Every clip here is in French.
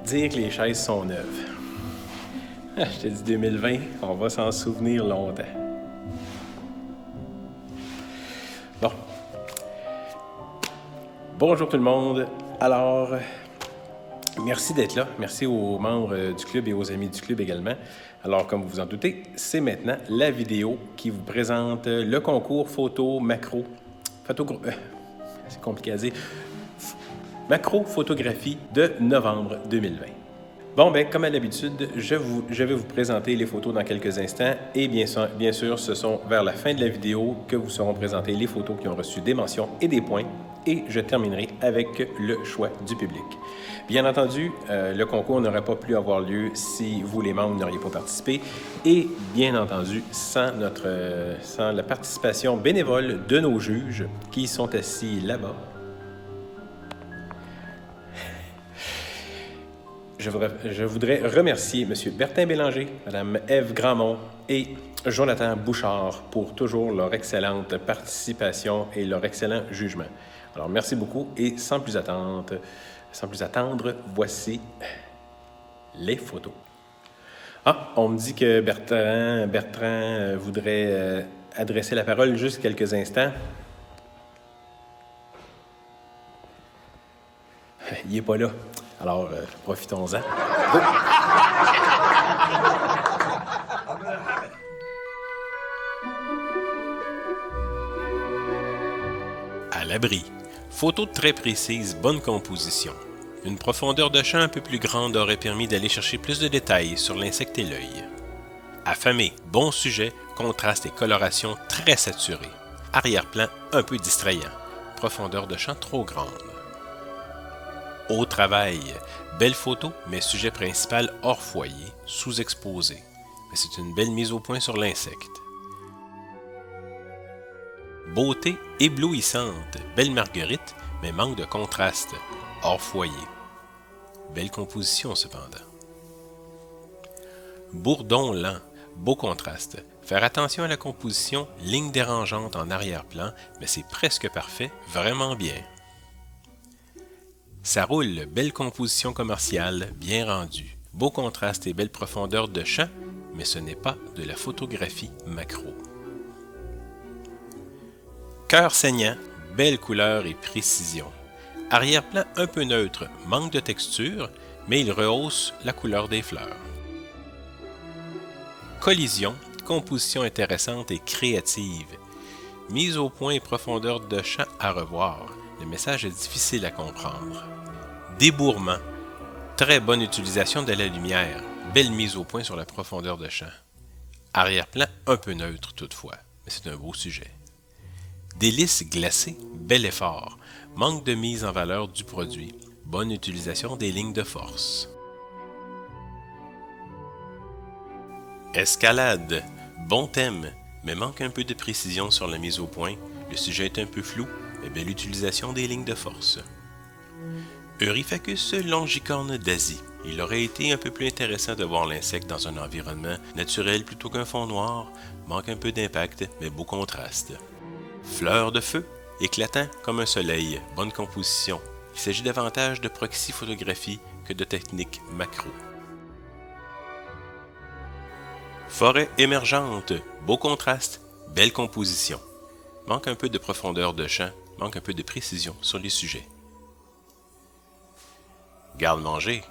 Dire que les chaises sont neuves. Je te dis 2020, on va s'en souvenir longtemps. Bon. Bonjour tout le monde. Alors, merci d'être là. Merci aux membres du club et aux amis du club également. Alors, comme vous vous en doutez, c'est maintenant la vidéo qui vous présente le concours photo macro. C'est compliqué à dire. Macro-photographie de novembre 2020. Bon, bien, comme à l'habitude, je vais vous présenter les photos dans quelques instants et bien sûr, ce sont vers la fin de la vidéo que vous seront présentées les photos qui ont reçu des mentions et des points et je terminerai avec le choix du public. Bien entendu, le concours n'aurait pas pu avoir lieu si vous, les membres, n'auriez pas participé et bien entendu, sans la participation bénévole de nos juges qui sont assis là-bas. Je voudrais remercier M. Bertin Bélanger, Mme Ève Grandmont et Jonathan Bouchard pour toujours leur excellente participation et leur excellent jugement. Alors, merci beaucoup et sans plus attendre, voici les photos. Ah, on me dit que Bertrand voudrait adresser la parole juste quelques instants. Il n'est pas là. Alors, profitons-en. À l'abri. Photo très précise, bonne composition. Une profondeur de champ un peu plus grande aurait permis d'aller chercher plus de détails sur l'insecte et l'œil. Affamé, bon sujet, contraste et coloration très saturés. Arrière-plan un peu distrayant. Profondeur de champ trop grande. Au travail, belle photo, mais sujet principal hors foyer, sous-exposé. Mais c'est une belle mise au point sur l'insecte. Beauté éblouissante, belle marguerite, mais manque de contraste, hors foyer. Belle composition cependant. Bourdon lent, beau contraste. Faire attention à la composition, ligne dérangeante en arrière-plan, mais c'est presque parfait, vraiment bien. Ça roule, belle composition commerciale, bien rendue. Beau contraste et belle profondeur de champ, mais ce n'est pas de la photographie macro. Cœur saignant, belle couleur et précision. Arrière-plan un peu neutre, manque de texture, mais il rehausse la couleur des fleurs. Collision, composition intéressante et créative. Mise au point et profondeur de champ à revoir. Le message est difficile à comprendre. Débourrement. Très bonne utilisation de la lumière. Belle mise au point sur la profondeur de champ. Arrière-plan un peu neutre toutefois, mais c'est un beau sujet. Délice glacée, bel effort. Manque de mise en valeur du produit. Bonne utilisation des lignes de force. Escalade. Bon thème, mais manque un peu de précision sur la mise au point. Le sujet est un peu flou, mais belle utilisation des lignes de force. Euryphacus longicorne d'Asie. Il aurait été un peu plus intéressant de voir l'insecte dans un environnement naturel plutôt qu'un fond noir. Manque un peu d'impact, mais beau contraste. Fleur de feu, éclatant comme un soleil, bonne composition. Il s'agit davantage de proxy photographie que de technique macro. Forêt émergente, beau contraste, belle composition. Manque un peu de profondeur de champ, manque un peu de précision sur les sujets. Garde-manger,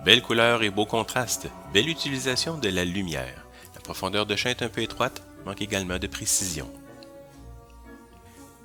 belle couleur et beau contraste, belle utilisation de la lumière. La profondeur de champ est un peu étroite, manque également de précision.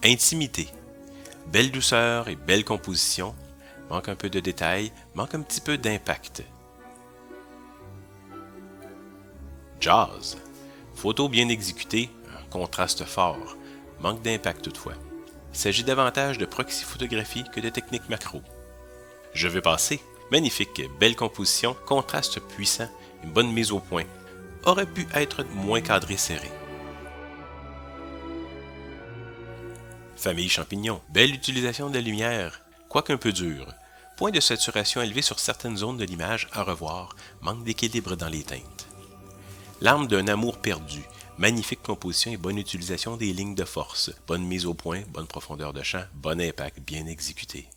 Intimité, belle douceur et belle composition, manque un peu de détails, manque un petit peu d'impact. Jazz, photo bien exécutée, un contraste fort, manque d'impact toutefois. Il s'agit davantage de proxy photographie que de technique macro. Je vais passer, magnifique, belle composition, contraste puissant, une bonne mise au point. Aurait pu être moins cadré serré. Famille champignon, belle utilisation de la lumière, quoique un peu dure. Point de saturation élevé sur certaines zones de l'image à revoir, manque d'équilibre dans les teintes. L'arme d'un amour perdu, magnifique composition et bonne utilisation des lignes de force, bonne mise au point, bonne profondeur de champ, bon impact, bien exécuté.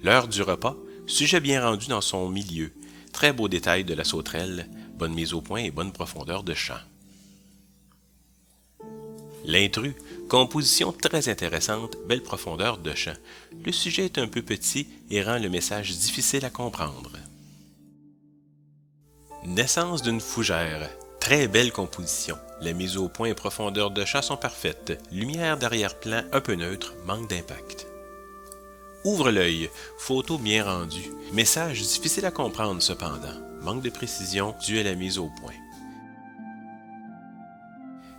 L'heure du repas, Sujet bien rendu dans son milieu, très beau détail de la sauterelle, bonne mise au point et bonne profondeur de champ. L'intrus, composition très intéressante, belle profondeur de champ. Le sujet est un peu petit et rend le message difficile à comprendre. Naissance d'une fougère, très belle composition. La mise au point et profondeur de champ sont parfaites. Lumière d'arrière-plan un peu neutre, manque d'impact. Ouvre l'œil, photo bien rendue. Message difficile à comprendre cependant. Manque de précision dû à la mise au point.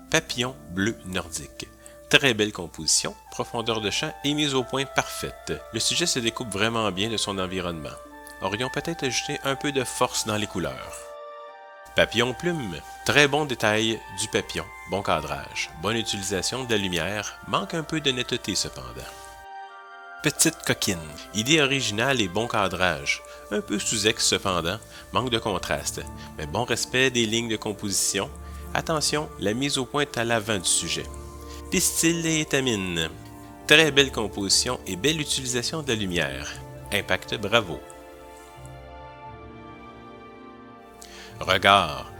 Papillon bleu nordique. Très belle composition, profondeur de champ et mise au point parfaite. Le sujet se découpe vraiment bien de son environnement. Aurions peut-être ajouté un peu de force dans les couleurs. Papillon plume. Très bon détail du papillon. Bon cadrage. Bonne utilisation de la lumière. Manque un peu de netteté cependant. Petite coquine. Idée originale et bon cadrage. Un peu sous-ex cependant. Manque de contraste. Mais bon respect des lignes de composition. Attention, la mise au point est à l'avant du sujet. Pistil et étamine. Très belle composition et belle utilisation de la lumière. Impact bravo. Regard.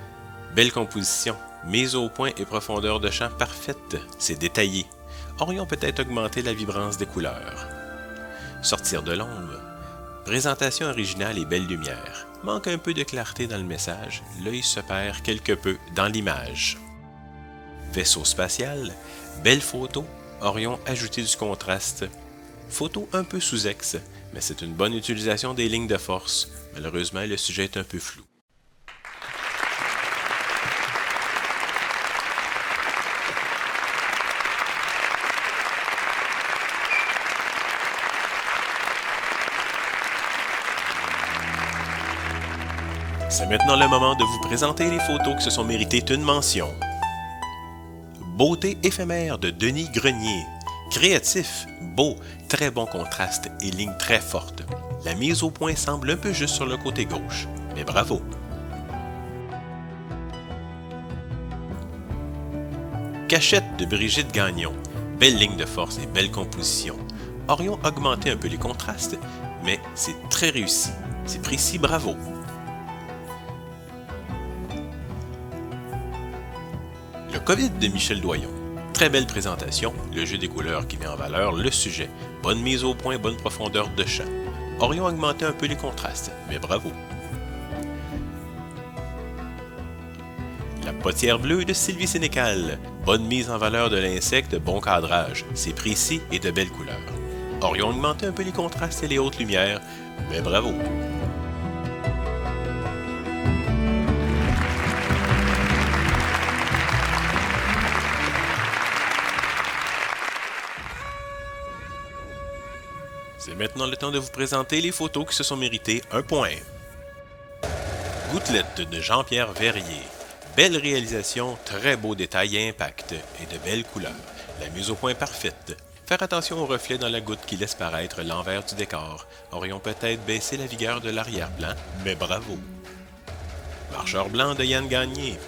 Belle composition. Mise au point et profondeur de champ parfaite. C'est détaillé. Aurions peut-être augmenté la vibrance des couleurs. Sortir de l'ombre. Présentation originale et belle lumière. Manque un peu de clarté dans le message, l'œil se perd quelque peu dans l'image. Vaisseau spatial, belle photo, aurions ajouté du contraste. Photo un peu sous-ex, mais c'est une bonne utilisation des lignes de force. Malheureusement, le sujet est un peu flou. C'est maintenant le moment de vous présenter les photos qui se sont méritées une mention. Beauté éphémère de Denis Grenier. Créatif, beau, très bon contraste et ligne très forte. La mise au point semble un peu juste sur le côté gauche, mais bravo. Cachette de Brigitte Gagnon. Belle ligne de force et belle composition. Aurions augmenté un peu les contrastes, mais c'est très réussi. C'est précis, bravo. Le COVID de Michel Doyon. Très belle présentation, le jeu des couleurs qui met en valeur le sujet. Bonne mise au point, bonne profondeur de champ. Aurions augmenté un peu les contrastes, mais bravo. La potière bleue de Sylvie Sénécal. Bonne mise en valeur de l'insecte, bon cadrage. C'est précis et de belles couleurs. Aurions augmenté un peu les contrastes et les hautes lumières, mais bravo. C'est maintenant le temps de vous présenter les photos qui se sont méritées un point. Gouttelette de Jean-Pierre Verrier. Belle réalisation, très beau détail et impact, et de belles couleurs. La mise au point parfaite. Faire attention aux reflets dans la goutte qui laisse paraître l'envers du décor. Aurions peut-être baissé la vigueur de l'arrière-plan, mais bravo. Marcheur blanc de Yann Gagné.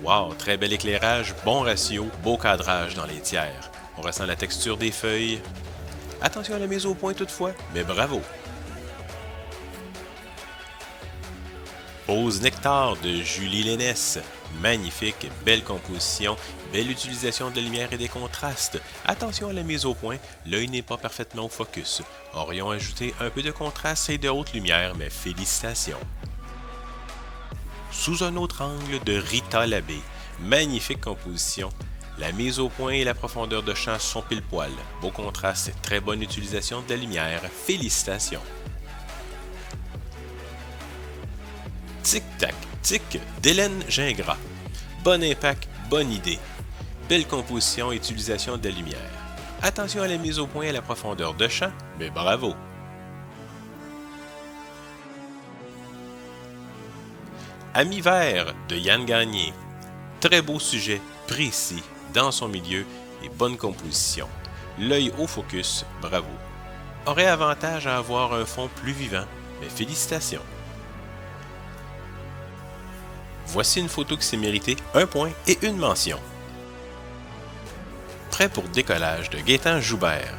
Wow, très bel éclairage, bon ratio, beau cadrage dans les tiers. On ressent la texture des feuilles. Attention à la mise au point toutefois, mais bravo! Pose Nectar de Julie Lénès. Magnifique, belle composition, belle utilisation de la lumière et des contrastes. Attention à la mise au point, l'œil n'est pas parfaitement au focus. Aurions ajouté un peu de contraste et de haute lumière, mais félicitations! Sous un autre angle de Rita Labbé. Magnifique composition. La mise au point et la profondeur de champ sont pile poil. Beau contraste et très bonne utilisation de la lumière. Félicitations! Tic-tac, tic d'Hélène Gingras. Bon impact, bonne idée. Belle composition et utilisation de la lumière. Attention à la mise au point et à la profondeur de champ, mais bravo! Ami vert de Yann Gagné. Très beau sujet, précis, dans son milieu et bonne composition. L'œil au focus, bravo. Aurait avantage à avoir un fond plus vivant, mais félicitations. Voici une photo qui s'est méritée un point et une mention. Prêt pour décollage de Gaétan Joubert.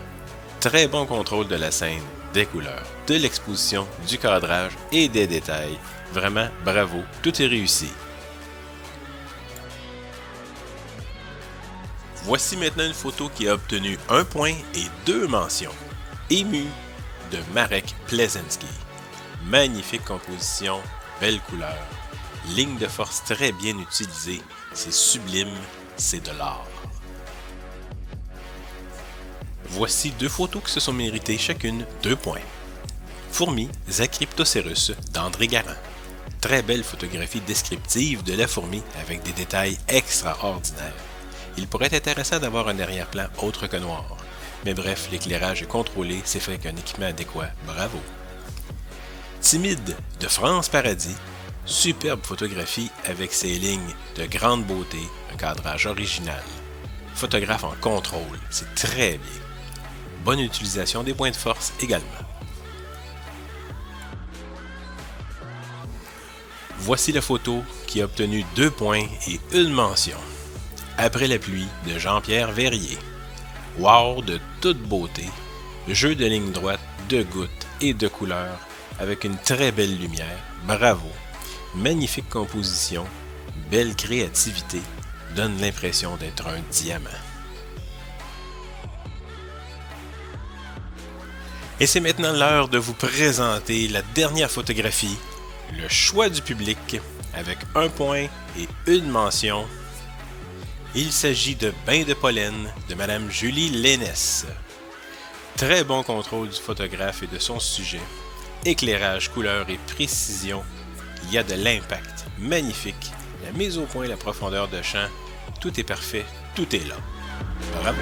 Très bon contrôle de la scène. des couleurs, de l'exposition, du cadrage et des détails. Vraiment, bravo, tout est réussi. Voici maintenant une photo qui a obtenu 1 point et 2 mentions. Ému de Marek Plesenski. Magnifique composition, belle couleur. Ligne de force très bien utilisée. C'est sublime, c'est de l'art. Voici 2 photos qui se sont méritées chacune 2 points. Fourmi Zacryptocerus d'André Garand. Très belle photographie descriptive de la fourmi avec des détails extraordinaires. Il pourrait être intéressant d'avoir un arrière-plan autre que noir. Mais bref, l'éclairage est contrôlé, c'est fait avec un équipement adéquat. Bravo! Timide de France Paradis. Superbe photographie avec ses lignes de grande beauté, un cadrage original. Photographe en contrôle, c'est très bien. Bonne utilisation des points de force également. Voici la photo qui a obtenu 2 points et 1 mention. Après la pluie de Jean-Pierre Verrier. Wow de toute beauté, jeu de lignes droites, de gouttes et de couleurs avec une très belle lumière. Bravo! Magnifique composition, belle créativité, donne l'impression d'être un diamant. Et c'est maintenant l'heure de vous présenter la dernière photographie, le choix du public, avec 1 point et 1 mention. Il s'agit de Bain de pollen de Madame Julie Lénès. Très bon contrôle du photographe et de son sujet. Éclairage, couleur et précision. Il y a de l'impact. Magnifique. La mise au point, la profondeur de champ. Tout est parfait. Tout est là. Bravo!